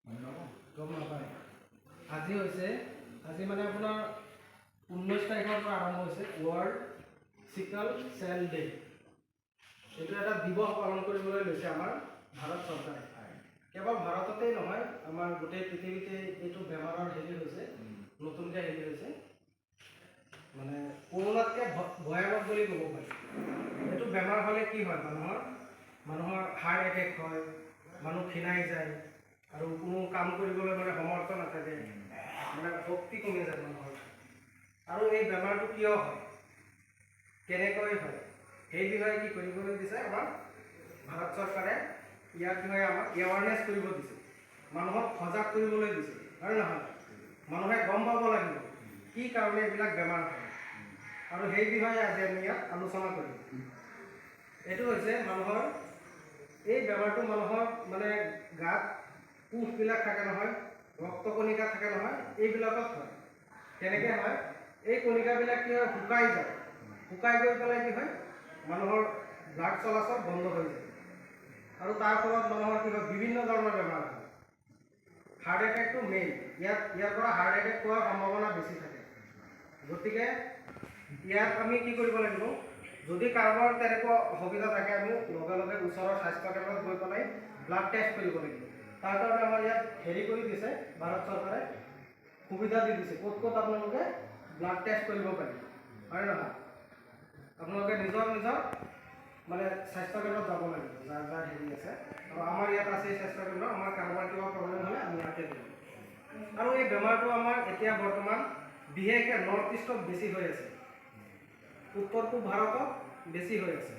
গম নাপায়। আজি মানে আপোনাৰ 19 তাৰিখৰ পৰা আৰম্ভ হৈছে ৱৰ্ল্ড চিকেল চেল ডে। এইটো এটা দিৱস পালন কৰিবলৈ লৈছে আমাৰ ভাৰত চৰকাৰে। কেৱল ভাৰততেই নহয়, আমাৰ গোটেই পৃথিৱীতে এইটো বেমাৰৰ হৈছে, নতুনকৈ হৈছে। মানে কৰোণাতকৈ ভয়ানক বুলি ক'ব পাৰি। এইটো বেমাৰ হ'লে কি হয়, মানুহৰ হাৰ্ট এটেক হয়, মানুহ ক্ষীণাই যায় আৰু কোনো কাম কৰিবলৈ মানে সমৰ্থ নাথাকে, মানে শক্তি কমি যায় মানুহৰ। আৰু এই বেমাৰটো কিয় হয়, কেনেকৈ হয়, সেই বিষয়ে কি কৰিবলৈ দিছে আমাৰ ভাৰত চৰকাৰে। ইয়াৰ বিষয়ে আমাক এৱাৰনেছ কৰিব দিছে, মানুহক সজাগ কৰিবলৈ দিছে, হয় নহয়? মানুহে গম পাব লাগিব কি কাৰণে এইবিলাক বেমাৰ হয়, আৰু সেই বিষয়ে আজি আমি ইয়াত আলোচনা কৰিম। এইটো হৈছে মানুহৰ এই বেমাৰটো মানুহৰ মানে গাত কোষবিলাক থাকে নহয়, ৰক্তকণিকা থাকে নহয়, এইবিলাকত হয়। কেনেকৈ হয়, এই কণিকাবিলাক কি হয়, শুকাই যায়। শুকাই গৈ পেলাই কি হয়, মানুহৰ ব্লাড চলাচল বন্ধ হৈ যায়, আৰু তাৰ ফলত মানুহৰ কি হয়, বিভিন্ন ধৰণৰ বেমাৰ হয়। হাৰ্ট এটেকটো মেইন, ইয়াৰ পৰা হাৰ্ট এটেক হোৱাৰ সম্ভাৱনা বেছি থাকে। গতিকে ইয়াত আমি কি কৰিব লাগিব, যদি কাৰোবাৰ তেনেকুৱা অসুবিধা থাকে, আমি লগে লগে ওচৰৰ স্বাস্থ্য কেন্দ্ৰত গৈ পেলাই ব্লাড টেষ্ট কৰিব লাগিব। তাৰ কাৰণে আমাৰ ইয়াত কৰি দিছে, ভাৰত চৰকাৰে সুবিধা দি দিছে, ক'ত ক'ত আপোনালোকে ব্লাড টেষ্ট কৰিব পাৰি, হয় নহয়? আপোনালোকে নিজৰ মানে স্বাস্থ্য কেন্দ্ৰত যাব লাগিব, যাৰ আছে। আৰু আমাৰ ইয়াত আছে স্বাস্থ্য কেন্দ্ৰ, আমাৰ কাৰোবাৰ কিবা প্ৰব্লেম হ'লে আমি ইয়াতে দিম। আৰু এই বেমাৰটো আমাৰ এতিয়া বৰ্তমান বিশেষকৈ নৰ্থ ইষ্টত বেছি হৈ আছে, উত্তৰ পূব ভাৰতত বেছি হৈ আছে।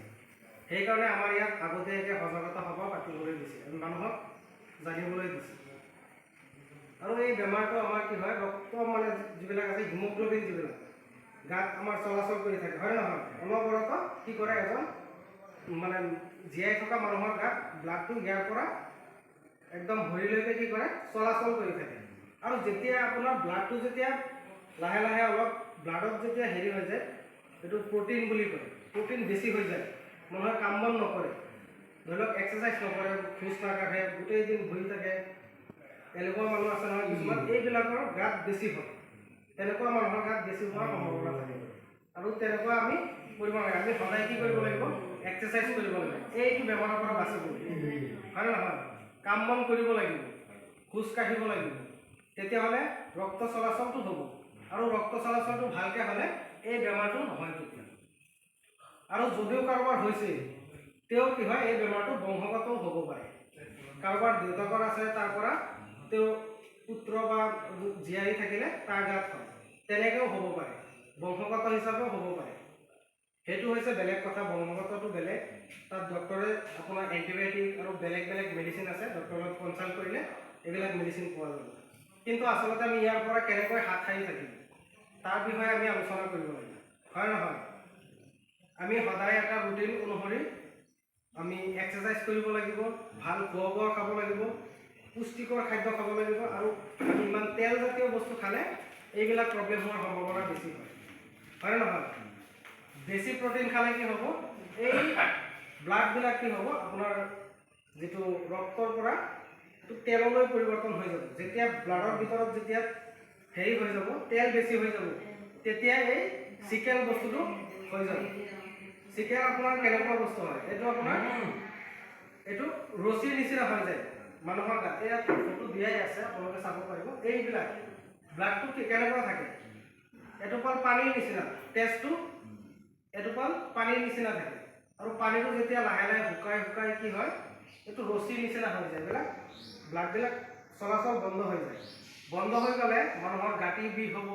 সেইকাৰণে আমাৰ ইয়াত আগতীয়াকৈ সজাগতা সভা পাতিবলৈ দিছে, মানুহক জানিবলৈ দিছে। আৰু এই বেমাৰটো আমাৰ কি হয়, ৰক্ত মানে যিবিলাক আছে, হিমোগ্ল'বিন যিবিলাক গাত আমাৰ চলাচল কৰি থাকে, হয় নহয়? অনবৰত কি কৰে, এজন মানে জীয়াই থকা মানুহৰ গাত ব্লাডটো ইয়াৰ পৰা একদম ভৰিলৈকে কি কৰে, চলাচল কৰি থাকে। আৰু যেতিয়া আপোনাৰ ব্লাডটো যেতিয়া লাহে লাহে অলপ ব্লাডত যেতিয়া হৈ যায়, এইটো প্ৰ'টিন বুলি কয়, প্ৰ'টিন বেছি হৈ যায়, মানুহে কাম বন নকৰে, ধৰি লওক এক্সাৰচাইজ নকৰে, খোজ নাকাঢ়ে, গোটেই দিন বহি থাকে, এনেকুৱা মানুহ আছে নহয় কিছুমান, এইবিলাকৰ গাত বেছি হয়। তেনেকুৱা মানুহৰ গাত বেছি হোৱাৰ সম্ভাৱনা থাকে, আৰু তেনেকুৱা আমি কৰিব নালাগে। আমি সদায় কি কৰিব লাগিব, এক্সাৰচাইজ কৰিব লাগিব, এইটো বেমাৰৰ পৰা বাচিব, হয় নহয়? কাম বন কৰিব লাগিব, খোজ কাঢ়িব লাগিব, তেতিয়াহ'লে ৰক্ত চলাচলটো হ'ব, আৰু ৰক্ত চলাচলটো ভালকৈ হ'লে এই বেমাৰটো নহয় তেতিয়া। আৰু যদিও কাৰোবাৰ হৈছে, তেওঁ কি হয়, এই বেমাৰটো বংশগতও হ'ব পাৰে। কাৰোবাৰ দেউতাকৰ আছে, তাৰ পৰা তেওঁ পুত্ৰ বা জীয়াৰী থাকিলে তাৰ গাত হয়, তেনেকৈও হ'ব পাৰে, বংশগত হিচাপেও হ'ব পাৰে। সেইটো হৈছে বেলেগ কথা, বংশগতটো বেলেগ। তাত ডক্টৰে আপোনাৰ এণ্টিবায়'টিক আৰু বেলেগ বেলেগ মেডিচিন আছে, ডক্টৰৰ লগত কনচাল্ট কৰিলে এইবিলাক মেডিচিন পোৱা যাব। কিন্তু আচলতে আমি ইয়াৰ পৰা কেনেকৈ হাত সাৰি থাকিম, তাৰ বিষয়ে আমি আলোচনা কৰিব লাগিব, হয় নহয়? আমি সদায় এটা ৰুটিন অনুসৰি আমি এক্সাৰচাইজ কৰিব লাগিব, ভাল খোৱা বোৱা খাব লাগিব, পুষ্টিকৰ খাদ্য খাব লাগিব, আৰু ইমান তেলজাতীয় বস্তু খালে এইবিলাক প্ৰব্লেম হোৱাৰ সম্ভাৱনা বেছি হয়, হয় নহয়? বেছি প্ৰ'টিন খালে কি হ'ব, এই ব্লাডবিলাক কি হ'ব, আপোনাৰ যিটো ৰক্তৰ পৰা তেললৈ পৰিৱৰ্তন হৈ যাব। যেতিয়া ব্লাডৰ ভিতৰত যেতিয়া হৈ যাব, তেল বেছি হৈ যাব, তেতিয়া এই চিকেল বস্তুটো হৈ যাব। চিকেল আপোনাৰ কেনেকুৱা বস্তু হয়, এইটো আপোনাৰ এইটো ৰছীৰ নিচিনা হৈ যায় মানুহৰ গাত। ইয়াত ফটো দিয়াই আছে, আপোনালোকে চাব পাৰিব। এইবিলাক ব্লাডটো কেনেকুৱা থাকে, এটোপাল পানীৰ নিচিনা, তেজটো এটোপাল পানীৰ নিচিনা থাকে, আৰু পানীটো যেতিয়া লাহে লাহে শুকাই কি হয়, এইটো ৰছীৰ নিচিনা হৈ যায়, এইবিলাক ব্লাডবিলাক চলাচল বন্ধ হৈ যায়। বন্ধ হৈ গ'লে মানুহৰ গাঁঠিৰ বিষ হ'ব,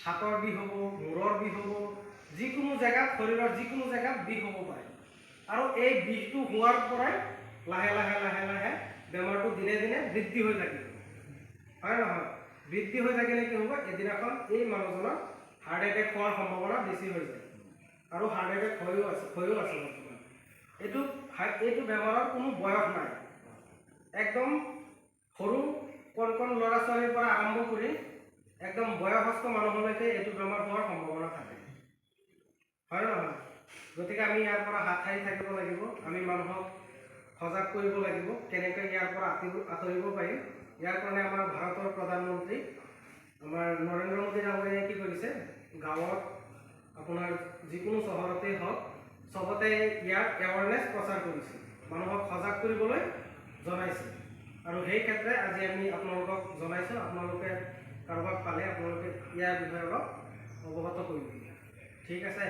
হাতৰ বিষ হ'ব, মূৰৰ বিষ হ'ব, যিকোনো জেগাত, শৰীৰৰ যিকোনো জেগাত বিষ হ'ব পাৰে। আৰু এই বিষটো হোৱাৰ পৰাই লাহে লাহে লাহে লাহে বেমাৰটো দিনে দিনে বৃদ্ধি হৈ থাকিব, হয় নহয়? বৃদ্ধি হৈ থাকিলে কি হ'ব, এদিনাখন এই মানুহজনৰ হাৰ্ট এটেক হোৱাৰ সম্ভাৱনা বেছি হৈ যায়, আৰু হাৰ্ট এটেক হৈও আছে বৰ্তমান। এইটো বেমাৰৰ কোনো বয়স নাই, একদম সৰু কণ ল'ৰা ছোৱালীৰ পৰা আৰম্ভ কৰি একদম বয়সস্থ মানুহলৈকে এইটো বেমাৰ হোৱাৰ সম্ভাৱনা থাকে, হয় নহয়? গতিকে আমি ইয়াৰ পৰা হাত সাৰি থাকিব লাগিব, আমি মানুহক সজাগ কৰিব লাগিব, কেনেকৈ ইয়াৰ পৰা আঁতৰিব পাৰিম ইয়াৰ কাৰণে আমাৰ ভাৰতৰ প্ৰধানমন্ত্ৰী আমাৰ নৰেন্দ্ৰ মোদী ডাঙৰীয়াই কি কৰিছে, গাঁৱত আপোনাৰ যিকোনো চহৰতেই হওক চবতে ইয়াক এৱাৰনেছ প্ৰচাৰ কৰিছে, মানুহক সজাগ কৰিবলৈ জনাইছে। আৰু সেই ক্ষেত্ৰে আজি আমি আপোনালোকক জনাইছোঁ, আপোনালোকে কাৰোবাক পালে আপোনালোকে ইয়াৰ বিষয়ে অলপ অৱগত কৰিব। ঠিক আছে।